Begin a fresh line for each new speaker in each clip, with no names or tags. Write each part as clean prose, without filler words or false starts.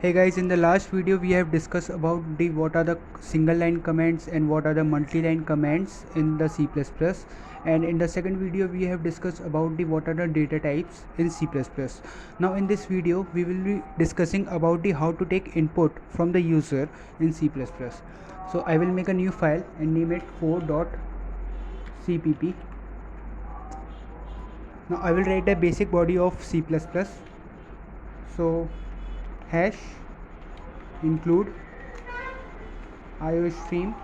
Hey guys, in the last video we have discussed about what are the single line comments and what are the multi-line comments in the C++, and in the second video we have discussed about what are the data types in C++. Now in this video we will be discussing about how to take input from the user in C++. So I will make a new file and name it 4.cpp. Now I will write the basic body of C++. So hash include IOStream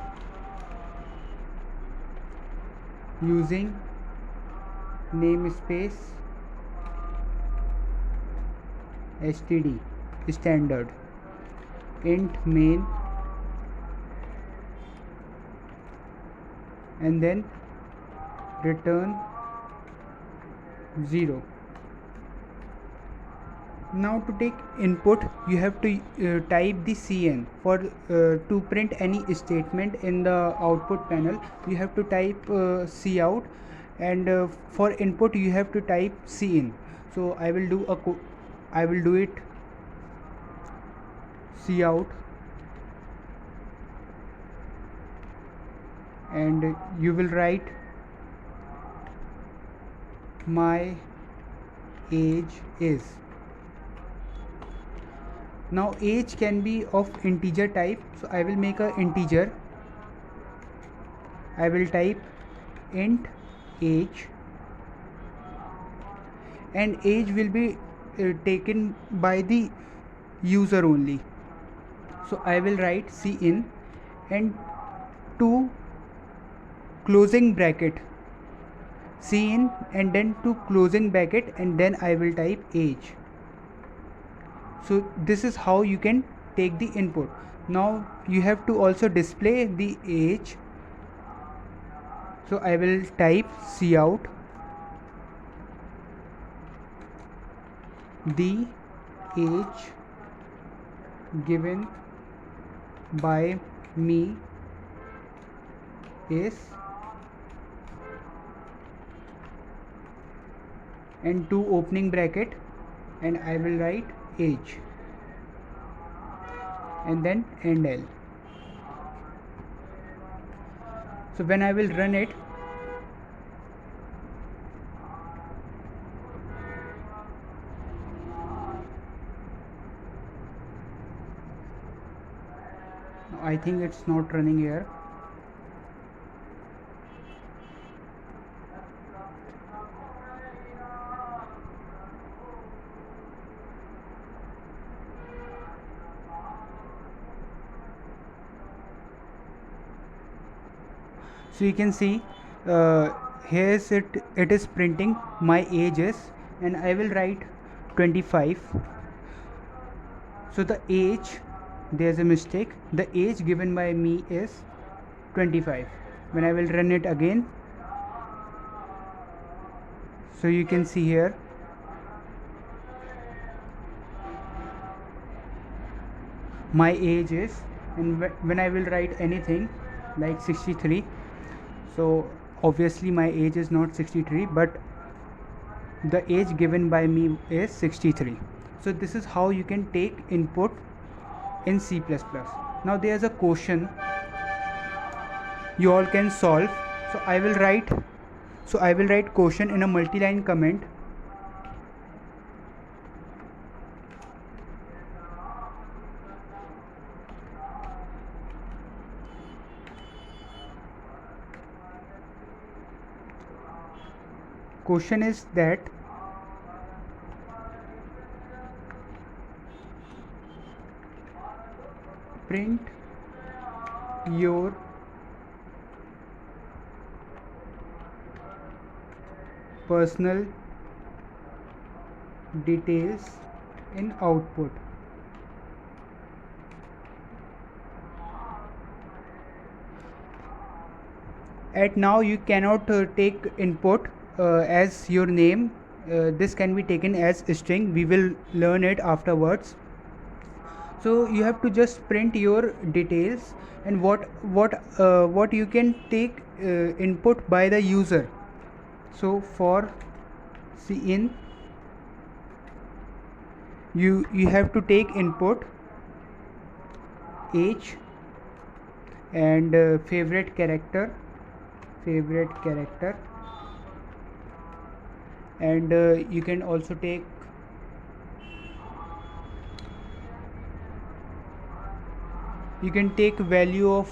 using namespace std standard int main and then return 0. Now to take input you have to type the cn. For to print any statement in the output panel you have to type cout, and for input you have to type cin. So I will do it cout, and you will write my age is. Now age can be of integer type, so I will make a integer. I will type int age, and age will be taken by the user only. So I will write cin and two closing bracket cin and then two closing bracket, and then I will type age. So this is how you can take the input. Now you have to also display the age. So I will type cout the age given by me is, and two opening bracket, and I will write age and then end L. So when I will run it, I think it's not running here. So you can see here is it is printing my age is, and I will write 25. So the age, there's a mistake, the age given by me is 25. When I will run it again, so you can see here my age is, and when I will write anything like 63, so obviously my age is not 63, but the age given by me is 63. So this is how you can take input in C++. Now there is a question you all can solve. So I will write question in a multi-line comment. Question is that print your personal details in output. At now you cannot take input as your name. This can be taken as a string. We will learn it afterwards. So you have to just print your details and what you can take input by the user. So for cin you have to take input age, and favorite character, and you can also take value of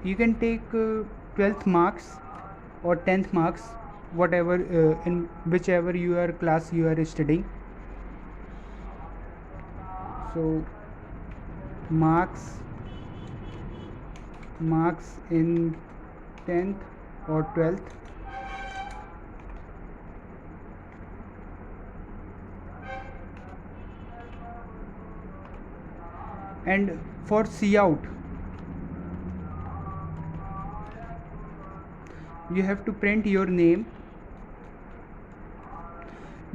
you can take 12th marks or 10th marks, whatever in whichever your class you are studying. So marks in 10th or 12th, and for C out you have to print your name.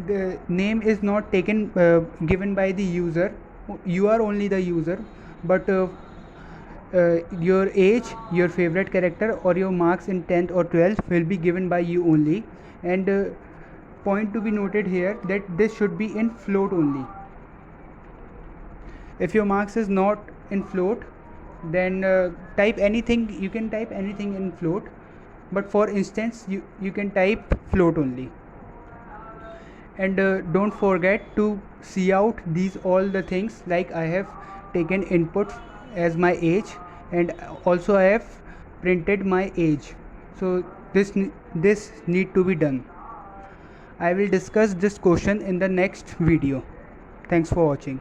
The name is not taken given by the user, you are only the user, but your age, your favorite character, or your marks in 10th or 12th will be given by you only. And point to be noted here that this should be in float only. If your marks is not in float, then type anything, you can type anything in float, but for instance you can type float only. And don't forget to see out these all the things, like I have taken input as my age, and also I have printed my age. So this need to be done. I will discuss this question in the next video. Thanks for watching.